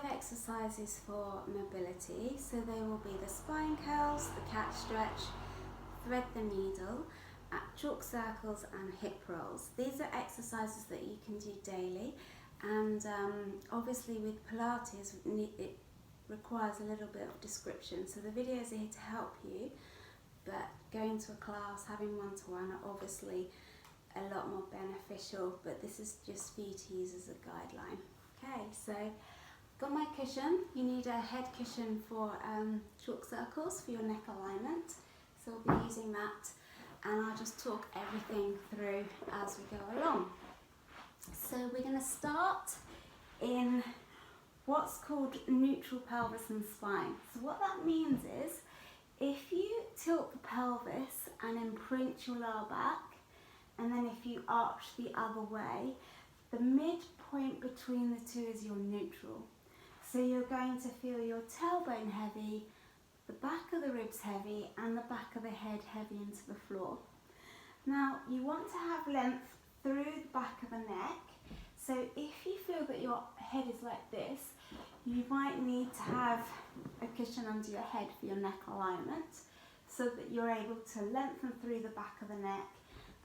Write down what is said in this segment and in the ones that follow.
exercises for mobility. So they will be the spine curls, the cat stretch, thread the needle, chalk circles and hip rolls. These are exercises that you can do daily, and obviously with Pilates it requires a little bit of description, so the videos are here to help you, but going to a class, having one-to-one are obviously a lot more beneficial, but this is just for you to use as a guideline. Okay, so I've got my cushion. You need a head cushion for chalk circles for your neck alignment, so we'll be using that, and I'll just talk everything through as we go along. So we're going to start in what's called neutral pelvis and spine. So what that means is, if you tilt the pelvis and imprint your lower back, and then if you arch the other way, the midpoint between the two is your neutral. So you're going to feel your tailbone heavy, the back of the ribs heavy, and the back of the head heavy into the floor. Now you want to have length through the back of the neck. So if you feel that your head is like this, you might need to have a cushion under your head for your neck alignment, so that you're able to lengthen through the back of the neck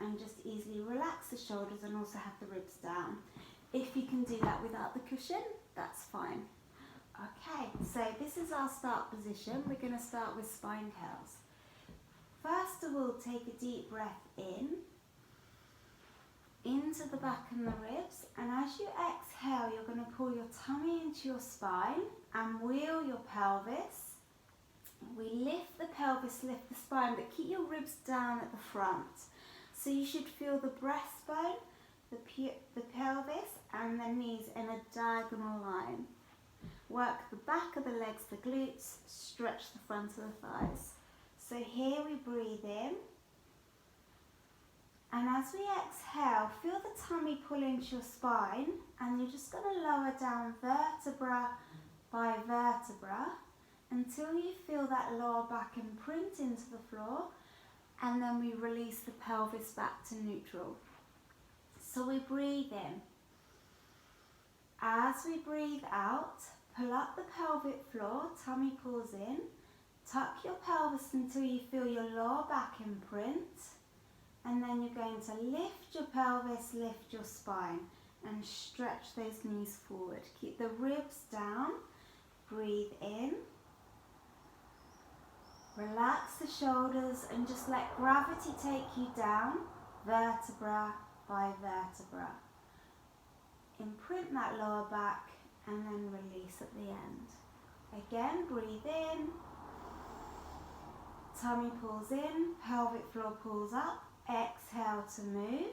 and just easily relax the shoulders and also have the ribs down. If you can do that without the cushion, that's fine. Okay, so this is our start position. We're going to start with spine curls. First of all, take a deep breath into the back and the ribs, and as you exhale, you're going to pull your tummy into your spine and wheel your pelvis. We lift the pelvis, lift the spine, but keep your ribs down at the front. So you should feel the breastbone, the pelvis and the knees in a diagonal line. Work the back of the legs, the glutes, stretch the front of the thighs. So here we breathe in. And as we exhale, feel the tummy pull into your spine, and you're just going to lower down vertebra by vertebra until you feel that lower back imprint into the floor, and then we release the pelvis back to neutral. So we breathe in. As we breathe out, pull up the pelvic floor, tummy pulls in, tuck your pelvis until you feel your lower back imprint. And then you're going to lift your pelvis, lift your spine, and stretch those knees forward. Keep the ribs down. Breathe in. Relax the shoulders and just let gravity take you down, vertebra by vertebra. Imprint that lower back and then release at the end. Again, breathe in. Tummy pulls in, pelvic floor pulls up. Exhale to move,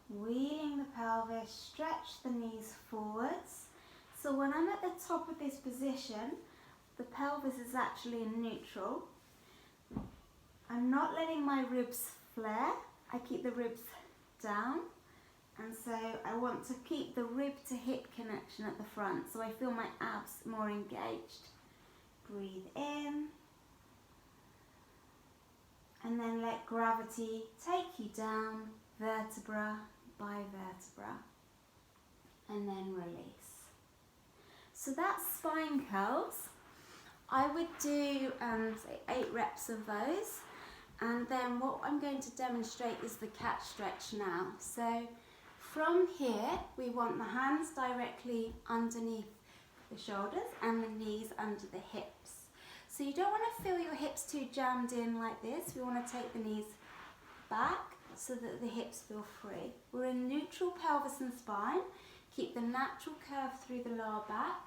wheeling the pelvis, stretch the knees forwards. So when I'm at the top of this position, the pelvis is actually in neutral. I'm not letting my ribs flare, I keep the ribs down, and so I want to keep the rib to hip connection at the front, so I feel my abs more engaged. Breathe in. And then let gravity take you down, vertebra by vertebra, and then release. So that's spine curls. I would do say 8 reps of those, and then what I'm going to demonstrate is the cat stretch now. So from here, we want the hands directly underneath the shoulders and the knees under the hips. So you don't want to feel your hips too jammed in like this. We want to take the knees back so that the hips feel free. We're in neutral pelvis and spine. Keep the natural curve through the lower back.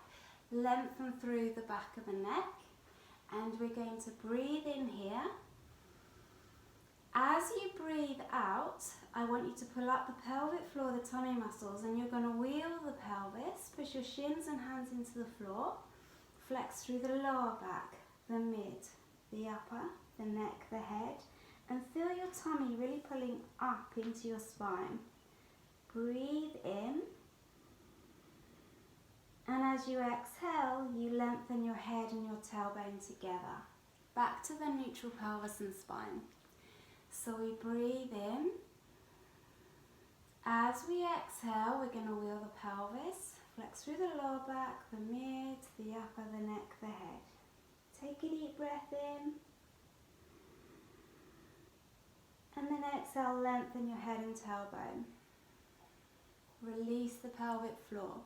Lengthen through the back of the neck. And we're going to breathe in here. As you breathe out, I want you to pull up the pelvic floor, the tummy muscles, and you're going to wheel the pelvis. Push your shins and hands into the floor. Flex through the lower back, the mid, the upper, the neck, the head, and feel your tummy really pulling up into your spine. Breathe in, and as you exhale, you lengthen your head and your tailbone together. Back to the neutral pelvis and spine. So we breathe in. As we exhale, we're going to wheel the pelvis, Flex through the lower back, the mid, the upper, the neck, the head. Take a deep breath in. And then exhale, lengthen your head and tailbone. Release the pelvic floor.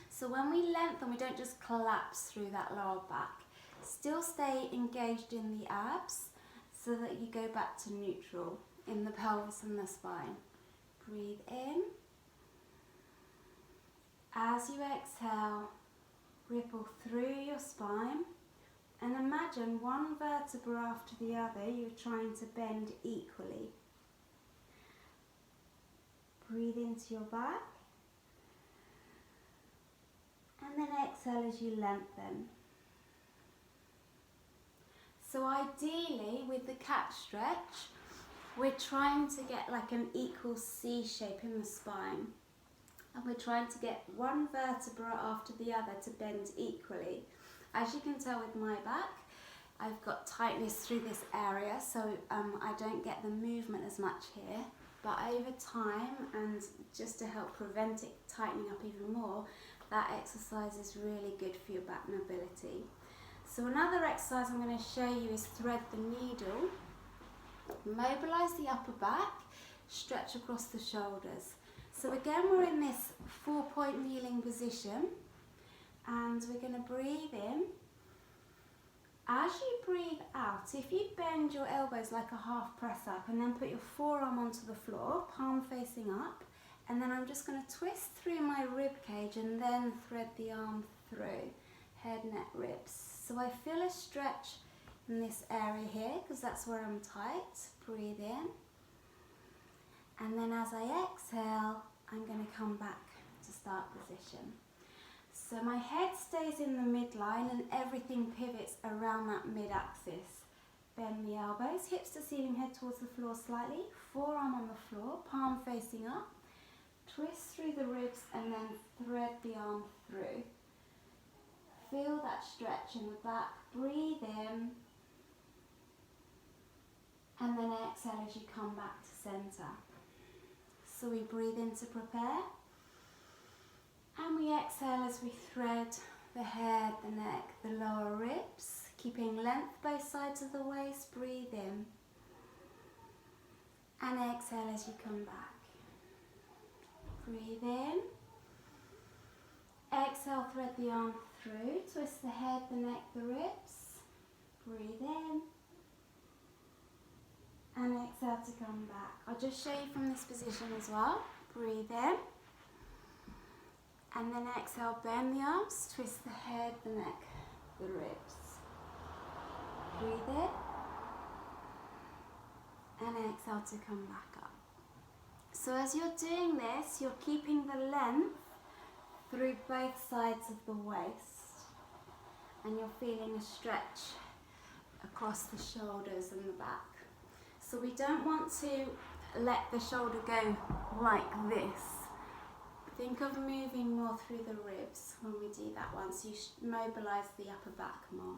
So when we lengthen, we don't just collapse through that lower back. Still stay engaged in the abs so that you go back to neutral in the pelvis and the spine. Breathe in. As you exhale, ripple through your spine and imagine one vertebra after the other you're trying to bend equally. Breathe into your back and then exhale as you lengthen. So ideally with the cat stretch, we're trying to get like an equal C shape in the spine. And we're trying to get one vertebra after the other to bend equally. As you can tell with my back, I've got tightness through this area, so I don't get the movement as much here. But over time, and just to help prevent it tightening up even more, that exercise is really good for your back mobility. So another exercise I'm going to show you is thread the needle. Mobilise the upper back, stretch across the shoulders. So again, we're in this 4-point kneeling position, and we're going to breathe in. As you breathe out, if you bend your elbows like a half press up and then put your forearm onto the floor, palm facing up, and then I'm just going to twist through my rib cage and then thread the arm through, head, neck, ribs. So I feel a stretch in this area here because that's where I'm tight. Breathe in. And then as I exhale, I'm going to come back to start position. So my head stays in the midline and everything pivots around that mid-axis. Bend the elbows, hips to ceiling, head towards the floor slightly, forearm on the floor, palm facing up. Twist through the ribs and then thread the arm through. Feel that stretch in the back, breathe in, and then exhale as you come back to center. So we breathe in to prepare, and we exhale as we thread the head, the neck, the lower ribs, keeping length both sides of the waist. Breathe in, and exhale as you come back. Breathe in, exhale, thread the arm through, twist the head, the neck, the ribs. Breathe in, and exhale to come back. I'll just show you from this position as well. Breathe in, and then exhale, bend the arms, twist the head, the neck, the ribs. Breathe in, and exhale to come back up. So as you're doing this, you're keeping the length through both sides of the waist, and you're feeling a stretch across the shoulders and the back. So we don't want to let the shoulder go like this. Think of moving more through the ribs when we do that one, so you mobilise the upper back more.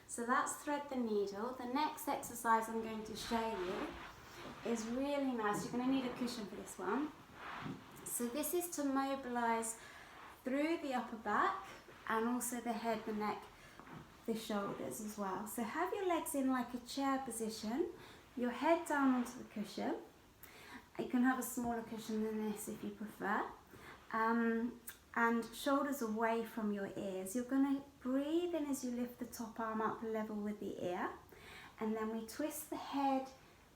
So that's thread the needle. The next exercise I'm going to show you is really nice. You're going to need a cushion for this one. So this is to mobilise through the upper back and also the head, the neck, the shoulders as well. So have your legs in like a chair position, your head down onto the cushion. You can have a smaller cushion than this if you prefer. And shoulders away from your ears. You're going to breathe in as you lift the top arm up level with the ear, and then we twist the head,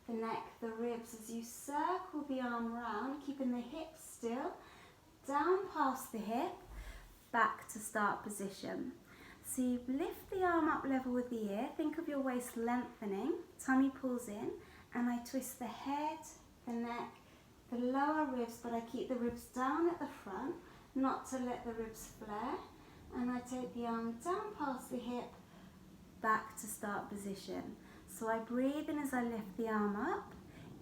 the neck, the ribs as you circle the arm round, keeping the hips still, down past the hip, back to start position. So you lift the arm up level with the ear, think of your waist lengthening, tummy pulls in, and I twist the head, the neck, the lower ribs, but I keep the ribs down at the front, not to let the ribs flare, and I take the arm down past the hip, back to start position. So I breathe in as I lift the arm up,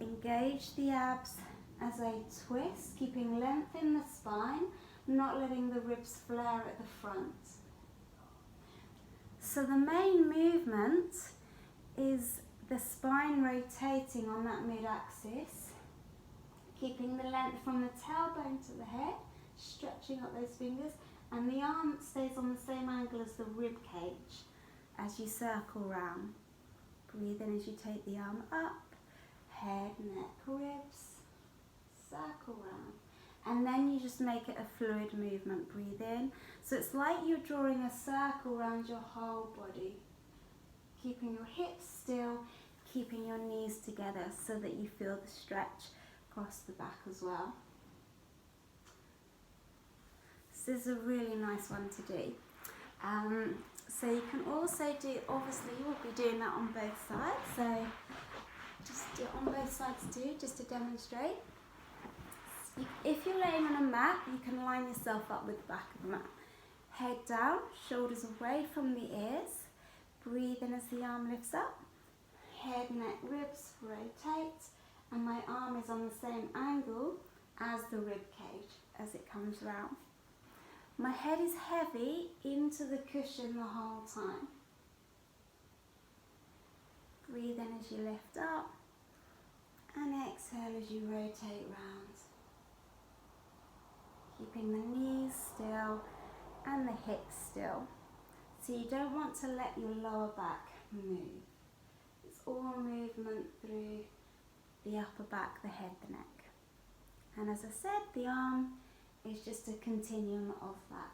engage the abs as I twist, keeping length in the spine, not letting the ribs flare at the front. So the main movement is the spine rotating on that mid-axis, keeping the length from the tailbone to the head, stretching up those fingers, and the arm stays on the same angle as the rib cage as you circle round. Breathe in as you take the arm up, head, neck, ribs, circle round. And then you just make it a fluid movement. Breathe in. So it's like you're drawing a circle around your whole body. Keeping your hips still, keeping your knees together so that you feel the stretch across the back as well. So this is a really nice one to do. So you can also do, obviously you will be doing that on both sides. So just do it on both sides too, just to demonstrate. If you're laying on a mat, you can line yourself up with the back of the mat. Head down, shoulders away from the ears. Breathe in as the arm lifts up. Head, neck, ribs rotate. And my arm is on the same angle as the rib cage as it comes round. My head is heavy into the cushion the whole time. Breathe in as you lift up. And exhale as you rotate round. Keeping the knees still and the hips still. So you don't want to let your lower back move. It's all movement through the upper back, the head, the neck. And as I said, the arm is just a continuum of that.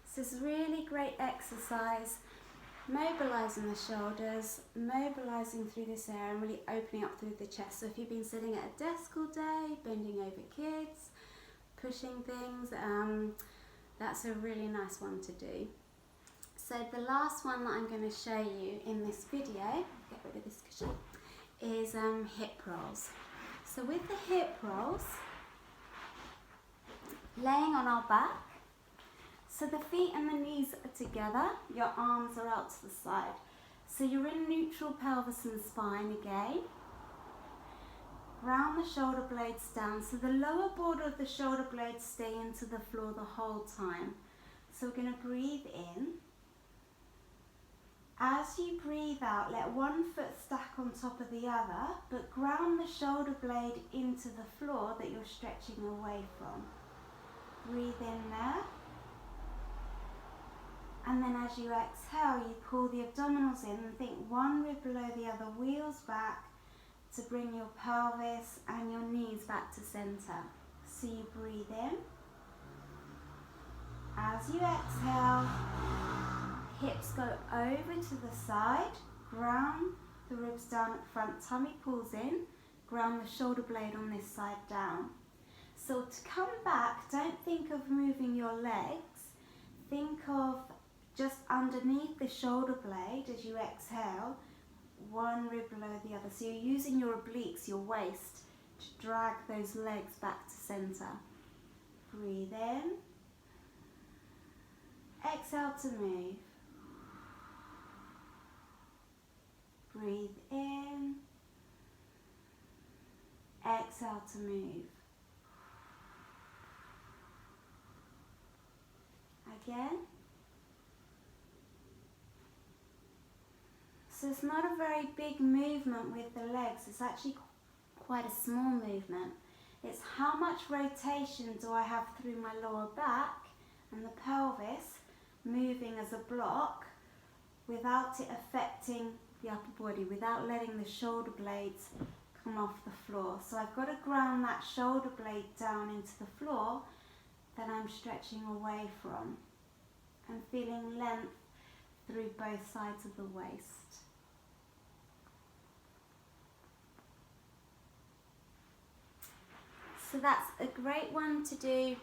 So it's a really great exercise, mobilising the shoulders, mobilising through this area and really opening up through the chest. So if you've been sitting at a desk all day, bending over kids, pushing things, that's a really nice one to do. So the last one that I'm going to show you in this video, get rid of this cushion, is hip rolls. So with the hip rolls, laying on our back, so the feet and the knees are together, your arms are out to the side. So you're in neutral pelvis and spine again. Round the shoulder blades down, so the lower border of the shoulder blades stay into the floor the whole time. So we're going to breathe in. As you breathe out, let one foot stack on top of the other, but ground the shoulder blade into the floor that you're stretching away from. Breathe in there. And then as you exhale, you pull the abdominals in and think one rib below the other, wheels back to bring your pelvis and your knees back to center. So you breathe in. As you exhale, hips go over to the side, ground the ribs down at the front, tummy pulls in, ground the shoulder blade on this side down. So to come back, don't think of moving your legs, think of just underneath the shoulder blade as you exhale, one rib below the other. So you're using your obliques, your waist, to drag those legs back to center. Breathe in. Exhale to move. Breathe in. Exhale to move. Again. So it's not a very big movement with the legs, it's actually quite a small movement. It's how much rotation do I have through my lower back and the pelvis moving as a block without it affecting the upper body, without letting the shoulder blades come off the floor. So I've got to ground that shoulder blade down into the floor that I'm stretching away from and feeling length through both sides of the waist. So that's a great one to do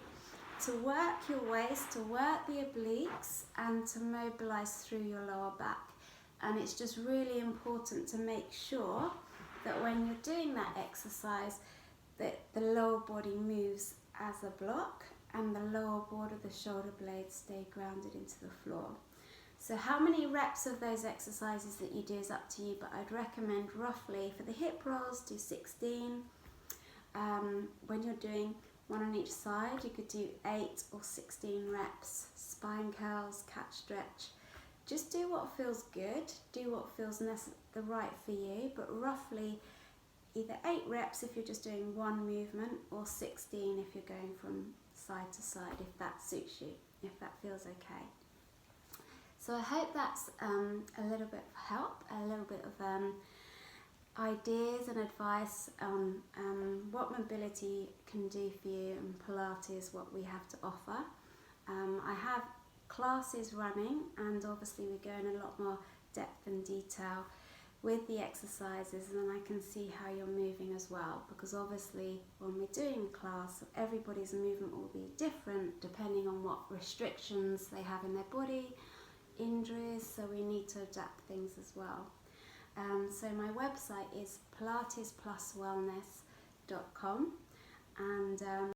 to work your waist, to work the obliques and to mobilise through your lower back. And it's just really important to make sure that when you're doing that exercise that the lower body moves as a block and the lower border of the shoulder blades stay grounded into the floor. So how many reps of those exercises that you do is up to you, but I'd recommend roughly for the hip rolls do 16. When you're doing one on each side, you could do 8 or 16 reps. Spine curls, cat stretch. Just do what feels good, do what feels the right for you, but roughly either 8 reps if you're just doing one movement, or 16 if you're going from side to side, if that suits you, if that feels okay. So I hope that's a little bit of help, a little bit of ideas and advice on what mobility can do for you, and Pilates, what we have to offer. I have classes running, and obviously we go in a lot more depth and detail with the exercises, and then I can see how you're moving as well, because obviously when we're doing class, everybody's movement will be different depending on what restrictions they have in their body, injuries, so we need to adapt things as well. So my website is pilatespluswellness.com, and